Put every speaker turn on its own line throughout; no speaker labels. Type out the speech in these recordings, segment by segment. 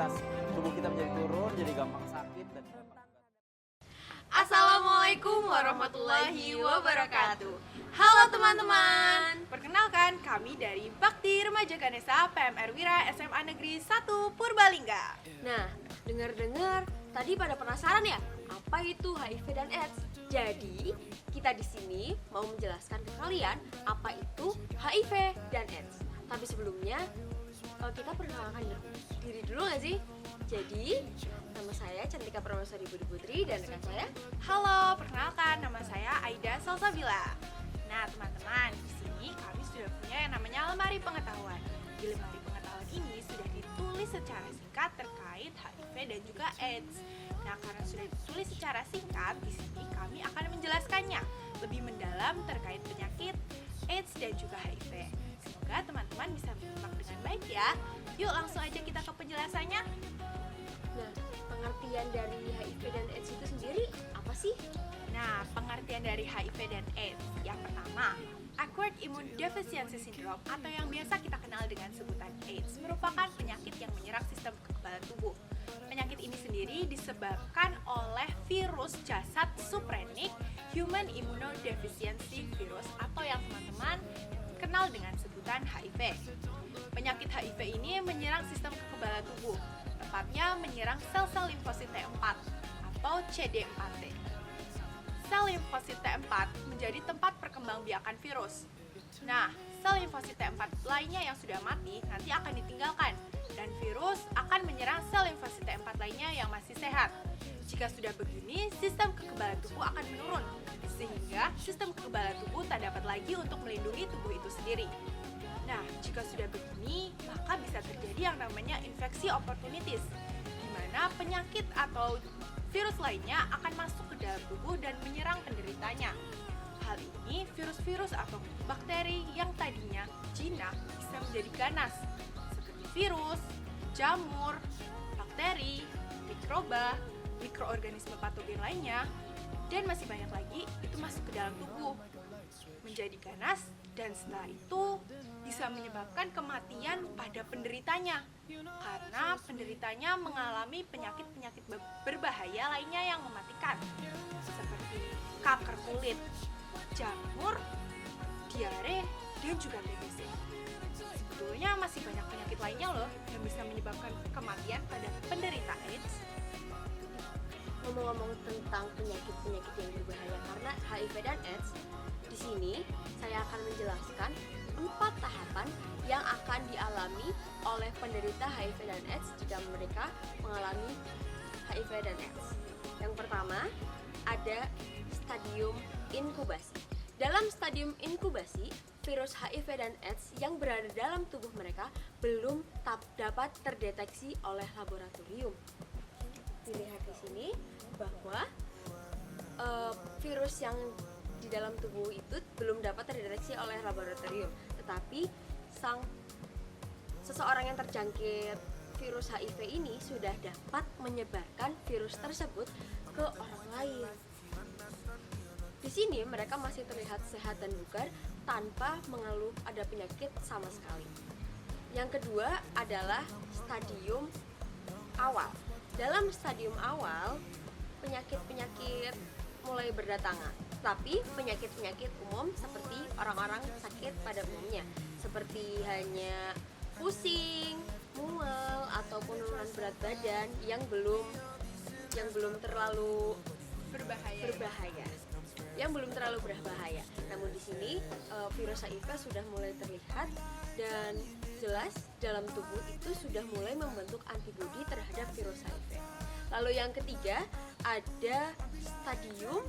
imunitas tubuh kita menjadi turun, jadi gampang sakit dan
Assalamualaikum warahmatullahi wabarakatuh. Halo teman-teman. Perkenalkan, kami dari Bakti Remaja Ganesha PMR Wira SMA Negeri 1 Purbalingga.
Nah, dengar-dengar tadi pada penasaran ya, apa itu HIV dan AIDS? Jadi, kita di sini mau menjelaskan ke kalian apa itu HIV dan AIDS. Tapi sebelumnya, kita perkenalkan diri dulu nggak sih? Jadi, nama saya Cantika Permaisari Budi Putri dan rekan saya.
Halo, perkenalkan nama saya Aida Salsabila. Nah, teman-teman, di sini kami sudah punya yang namanya lemari pengetahuan. Di lemari pengetahuan ini sudah ditulis secara singkat terkait HIV dan juga AIDS. Nah, karena sudah ditulis secara singkat, di sini kami akan menjelaskannya lebih mendalam terkait penyakit AIDS dan juga HIV. Semoga teman-teman bisa menyimak dengan baik ya. Yuk langsung aja kita ke penjelasannya.
Nah, pengertian dari HIV dan AIDS itu sendiri apa sih?
Nah, pengertian dari HIV dan AIDS. Yang pertama, Acquired Immune Deficiency Syndrome atau yang biasa kita kenal dengan sebutan AIDS merupakan penyakit yang menyerang sistem kekebalan tubuh. Penyakit ini sendiri disebabkan oleh virus jasad suprenic Human Immunodeficiency Virus atau yang teman-teman kenal dengan sebutan HIV. Penyakit HIV ini menyerang sistem kekebalan tubuh, tepatnya menyerang sel-sel limfosit T4 atau CD4T. Sel limfosit T4 menjadi tempat perkembangbiakan virus. Nah, sel limfosit T4 lainnya yang sudah mati nanti akan ditinggalkan dan virus akan menyerang sel limfosit T4 lainnya yang masih sehat. Jika sudah begini, sistem kekebalan tubuh akan menurun sehingga sistem kekebalan tubuh tak dapat lagi untuk melindungi tubuh itu sendiri. Nah, jika sudah begini, maka bisa terjadi yang namanya infeksi opportunities, di mana penyakit atau virus lainnya akan masuk ke dalam tubuh dan menyerang penderitanya. Hal ini, virus-virus atau bakteri yang tadinya jinak bisa menjadi ganas, seperti virus, jamur, bakteri, mikroba, mikroorganisme patogen lainnya, dan masih banyak lagi itu masuk ke dalam tubuh, menjadi ganas, dan setelah itu bisa menyebabkan kematian pada penderitanya karena penderitanya mengalami penyakit-penyakit berbahaya lainnya yang mematikan seperti kanker kulit, jamur, diare, dan juga TBC. Sebetulnya masih banyak penyakit lainnya loh yang bisa menyebabkan kematian pada penderita AIDS.
Ngomong-ngomong tentang penyakit-penyakit yang berbahaya karena HIV dan AIDS, di sini saya akan menjelaskan 4 tahapan yang akan dialami oleh penderita HIV dan AIDS jika mereka mengalami HIV dan AIDS. Yang pertama, ada stadium inkubasi. Dalam stadium inkubasi, virus HIV dan AIDS yang berada dalam tubuh mereka belum dapat terdeteksi oleh laboratorium. Dilihat di sini bahwa virus yang di dalam tubuh itu belum dapat terdeteksi oleh laboratorium, tetapi seseorang yang terjangkit virus HIV ini sudah dapat menyebarkan virus tersebut ke orang lain. Di sini mereka masih terlihat sehat dan bugar tanpa mengeluh ada penyakit sama sekali. Yang kedua adalah stadium awal. Dalam stadium awal, penyakit-penyakit mulai berdatangan, tapi penyakit-penyakit umum seperti orang-orang sakit pada umumnya, seperti hanya pusing, mual, atau penurunan berat badan yang belum terlalu berbahaya. Yang belum terlalu berbahaya. Namun di sini virus HIV sudah mulai terlihat dan jelas dalam tubuh itu sudah mulai membentuk antibodi terhadap virus HIV. Lalu yang ketiga ada stadium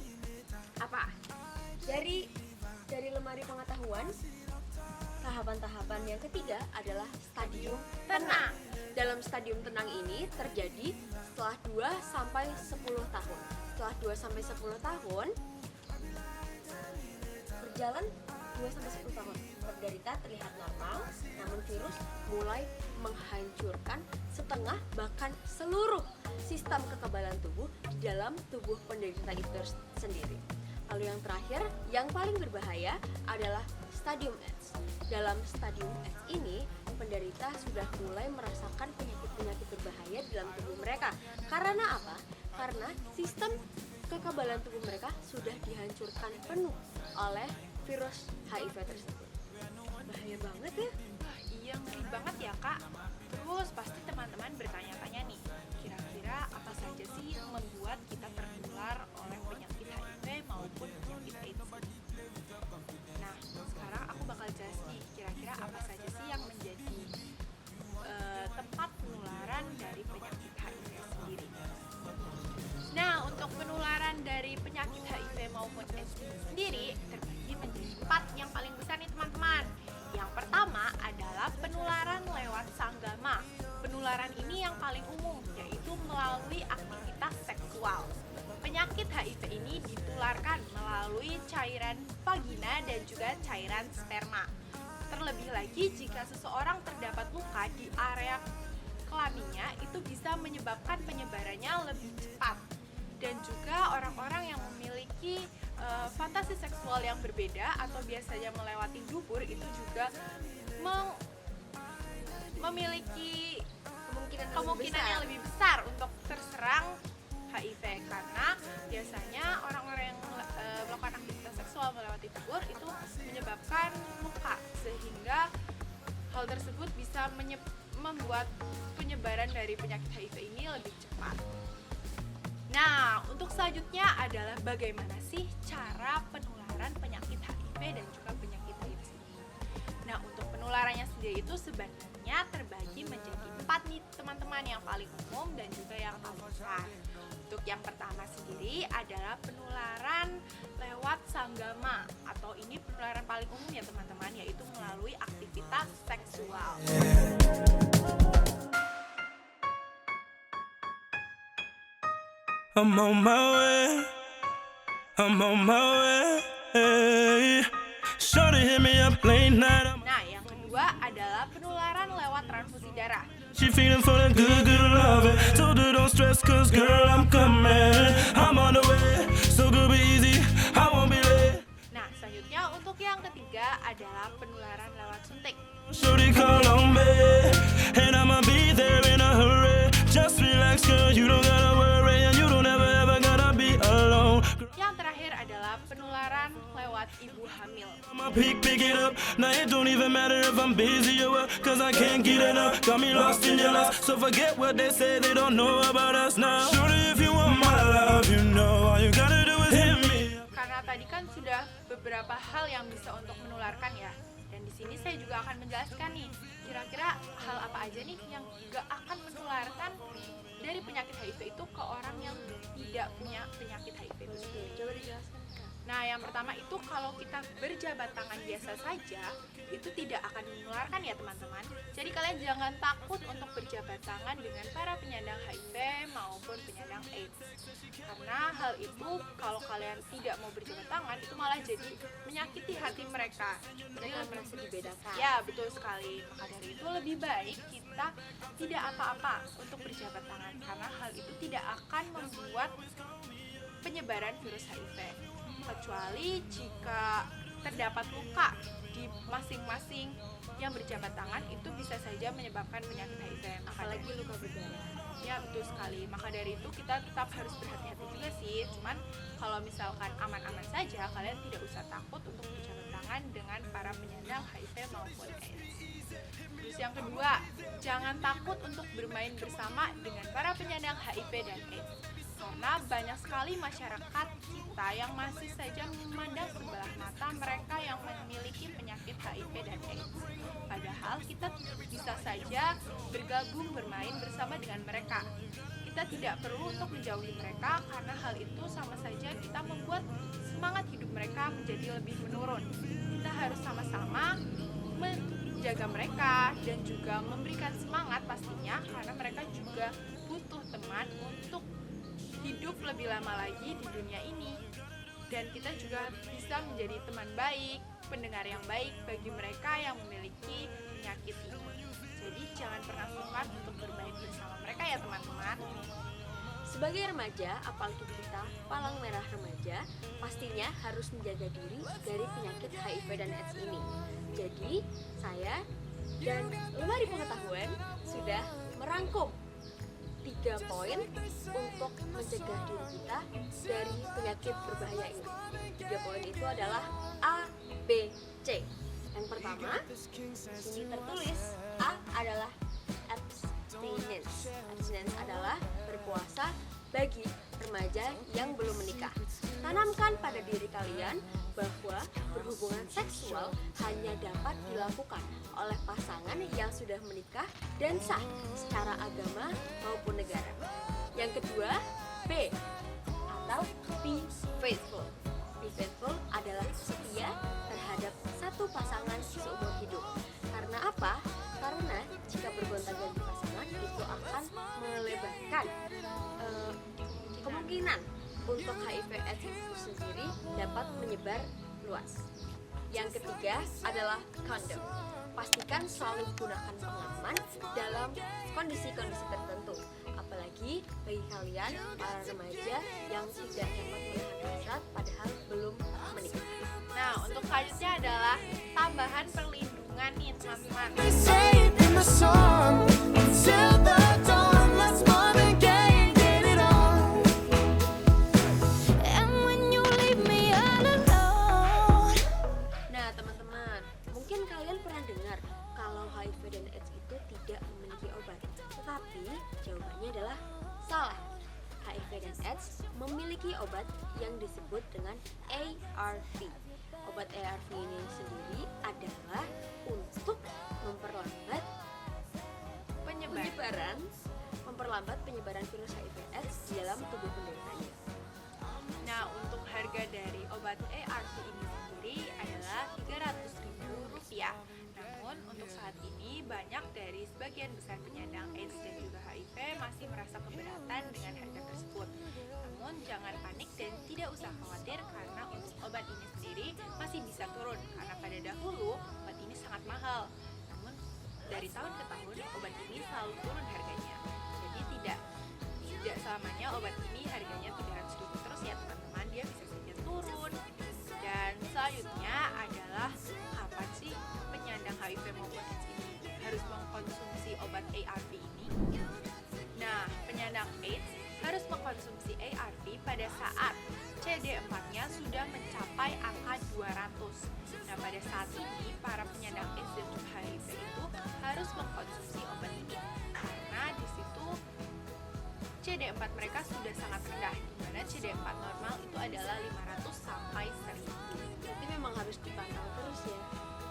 apa? Dari lemari pengetahuan, tahapan-tahapan yang ketiga adalah stadium tenang. Dalam stadium tenang ini terjadi setelah 2 sampai 10 tahun. Setelah 2 sampai 10 tahun berjalan 2 sampai 10 tahun. Penderita terlihat normal, namun virus mulai menghancurkan setengah bahkan seluruh sistem kekebalan tubuh di dalam tubuh penderita itu sendiri. Lalu yang terakhir, yang paling berbahaya adalah stadium AIDS. Dalam stadium AIDS ini, penderita sudah mulai merasakan penyakit-penyakit berbahaya mereka. Karena apa? Karena sistem kekebalan tubuh mereka sudah dihancurkan penuh oleh virus HIV tersebut. Bahaya banget ya.
Wah, iya ngeri banget ya kak. Terus pasti teman-teman bertanya-tanya nih, kira-kira apa saja sih yang membuat kita tertular oleh penyakit HIV maupun penyakit AIDS? Nah, sekarang aku bakal jelas nih, kira-kira apa saja sih yang menjadi tempat penularan dari penyakit HIV sendiri. Nah, untuk penularan dari penyakit HIV maupun AIDS sendiri terbagi menjadi 4 yang paling besar nih teman-teman. Yang pertama adalah penularan lewat sanggama. Penularan ini yang paling umum, yaitu melalui aktivitas seksual. Penyakit HIV ini ditularkan melalui cairan vagina dan juga cairan sperma. Terlebih lagi jika seseorang terdapat luka di area kelaminnya, itu bisa menyebabkan penyebarannya lebih cepat. Dan juga orang-orang yang memiliki fantasi seksual yang berbeda atau biasanya melewati dubur itu juga memiliki kemungkinan yang lebih besar untuk terserang HIV, karena biasanya orang-orang yang melakukan aktivitas seksual melewati dubur itu menyebabkan luka, sehingga hal tersebut bisa membuat penyebaran dari penyakit HIV ini lebih cepat. Nah, untuk selanjutnya adalah bagaimana sih cara penularan penyakit HIV dan juga penyakit AIDS ini. Nah, untuk penularannya sendiri itu sebenarnya terbagi menjadi 4 nih teman-teman, yang paling umum dan juga yang paling besar. Untuk yang pertama sendiri adalah penularan lewat sanggama, atau ini penularan paling umum ya teman-teman, yaitu melalui aktivitas seksual.
I'm on my way, I'm on my way. Shorty hit me up late night.
Nah, yang kedua adalah penularan lewat transfusi darah.
She feeling for the good, good love it. Told her don't stress, cause girl, I'm coming. I'm on the way, so good be easy, I won't be late.
Nah, selanjutnya untuk yang ketiga adalah penularan lewat suntik.
Shorty call on me, and I'ma be there in a hurry. Just relax, girl, you don't gotta worry, and you don't ever, ever gotta be alone.
Yang terakhir adalah penularan lewat ibu hamil.
My pick it up. Now it don't even matter if I'm busy or what, cause I can't get enough. Got me lost in your love, so forget what they say, they don't know about us now. Shorty, if you want my love, you know all you gotta do is hit me.
Karena tadi kan sudah beberapa hal yang bisa untuk menularkan ya. Dan di sini saya juga akan menjelaskan nih, kira-kira hal apa aja nih yang gak akan menularkan dari penyakit HIV itu ke orang yang tidak punya penyakit HIV itu sendiri.
Coba dijelaskan.
Nah, yang pertama itu kalau kita berjabat tangan biasa saja, itu tidak akan menularkan ya teman-teman. Jadi kalian jangan takut untuk berjabat tangan dengan para penyandang HIV maupun penyandang AIDS. Karena hal itu kalau kalian tidak mau berjabat tangan, itu malah jadi menyakiti hati mereka.
Mereka merasa dibedakan.
Ya, betul sekali. Maka dari itu lebih baik kita tidak apa-apa untuk berjabat tangan, karena hal itu tidak akan membuat penyebaran virus HIV. Kecuali jika terdapat luka di masing-masing yang berjabat tangan, itu bisa saja menyebabkan penyakit HIV.
Apalagi luka berdarah.
Ya, betul sekali. Maka dari itu kita tetap harus berhati-hati juga sih. Cuman kalau misalkan aman-aman saja, kalian tidak usah takut untuk berjabat tangan dengan para penyandang HIV maupun AIDS. Terus yang kedua, jangan takut untuk bermain bersama dengan para penyandang HIV dan AIDS. Karena banyak sekali masyarakat kita yang masih saja memandang sebelah mata mereka yang memiliki penyakit HIV dan AIDS. Padahal kita bisa saja bergabung bermain bersama dengan mereka. Kita tidak perlu untuk menjauhi mereka, karena hal itu sama saja kita membuat semangat hidup mereka menjadi lebih menurun. Kita harus sama-sama menjaga mereka dan juga memberikan semangat pastinya, karena mereka juga butuh teman untuk hidup lebih lama lagi di dunia ini. Dan kita juga bisa menjadi teman baik, pendengar yang baik bagi mereka yang memiliki penyakit ini. Jadi jangan pernah sungkan untuk bermain bersama mereka ya teman-teman.
Sebagai remaja, apalagi kita palang merah remaja, pastinya harus menjaga diri dari penyakit HIV dan AIDS ini. Jadi, saya dan Lemari Pengetahuan sudah merangkum 3 poin untuk mencegah diri kita dari penyakit berbahaya ini. 3 poin itu adalah A, B, C. Yang pertama, sini tertulis A adalah abstinence. Abstinence adalah berpuasa bagi remaja yang belum menikah. Tanamkan pada diri kalian bahwa berhubungan seksual hanya dapat dilakukan oleh pasangan yang sudah menikah dan sah secara agama maupun negara. Yang kedua, B atau be faithful. Be faithful adalah setia terhadap satu pasangan seumur hidup. Karena apa? Karena jika bergonta-ganti pasangan itu akan melebarkan kemungkinan untuk HIV/AIDS itu sendiri dapat menyebar luas. Yang ketiga adalah kondom. Pastikan selalu gunakan pengaman dalam kondisi-kondisi tertentu, apalagi bagi kalian para remaja yang tidak dapat menahan hasrat padahal belum menikah.
Nah, untuk selanjutnya adalah tambahan perlindungan nih teman-teman.
They say it in the song until the dawn. Let's fun again, get it on. And when you leave me all alone.
Nah teman-teman, mungkin kalian pernah dengar kalau HIV dan AIDS itu tidak memiliki obat. Tetapi jawabannya adalah salah. HIV dan AIDS memiliki obat yang disebut dengan ARV. Obat ARV ini sendiri adalah untuk memperlambat penyebaran virus HIV/AIDS di dalam tubuh penderitanya.
Nah, untuk harga dari obat ARV ini sendiri adalah Rp300.000. Namun, untuk saat ini banyak dari sebagian besar penyandang AIDS dan juga HIV masih merasa keberatan dengan harga tersebut. Namun, jangan panik dan tidak usah khawatir karena untuk obat ini sendiri masih bisa turun karena pada dahulu obat ini sangat mahal. Namun, dari tahun ke tahun obat ini selalu turun harganya. Jadi tidak selamanya obat ini harganya Rp300.000 terus ya teman-teman, dia bisa saja turun. Dan selanjutnya adalah kapan sih penyandang HIV maupun AIDS ini harus mengkonsumsi obat ARV ini? Nah, penyandang AIDS harus mengkonsumsi ARV pada saat CD4-nya sudah mencapai angka 200. Nah, pada saat ini para penyandang AIDS dan juga HIV itu harus mengkonsumsi obat ini karena di situ CD4 mereka sudah sangat rendah, di mana CD4 normal itu adalah 500 sampai 1000.
Berarti memang harus dipantau terus ya.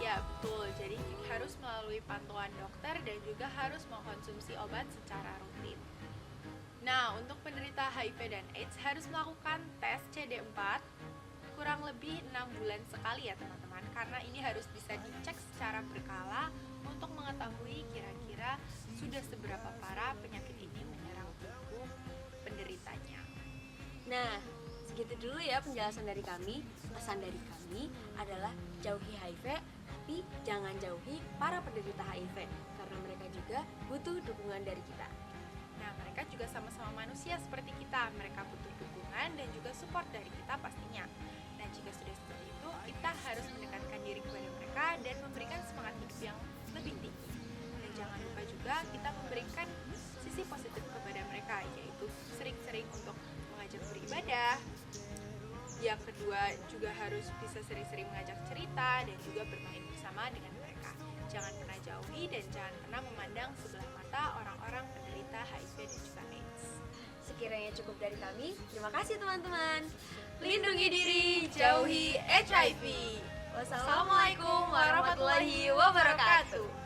Ya betul, jadi harus melalui pantauan dokter dan juga harus mengkonsumsi obat secara rutin. Nah, untuk penderita HIV dan AIDS harus melakukan tes CD4 kurang lebih 6 bulan sekali ya teman-teman, karena ini harus bisa dicek secara berkala untuk mengetahui kira-kira sudah seberapa parah penyakit ini menyerang tubuh penderitanya.
Nah, segitu dulu ya penjelasan dari kami. Pesan dari kami adalah jauhi HIV, tapi jangan jauhi para penderita HIV karena mereka juga butuh dukungan dari kita.
Nah, mereka juga sama-sama manusia seperti kita. Mereka butuh dukungan dan juga support dari kita pastinya. Nah, jika sudah seperti itu, kita harus mendekatkan diri kepada mereka dan memberikan semangat hidup yang lebih tinggi. Dan jangan lupa juga kita memberikan sisi positif kepada mereka, yaitu sering-sering untuk mengajak beribadah. Yang kedua juga harus bisa sering-sering mengajak cerita dan juga bermain bersama dengan mereka. Jangan pernah jauhi dan jangan pernah memandang sebelah mata orang-orang penderita HIV dan juga AIDS.
Sekiranya cukup dari kami. Terima kasih teman-teman.
Lindungi diri, jauhi HIV.
Wassalamualaikum warahmatullahi wabarakatuh.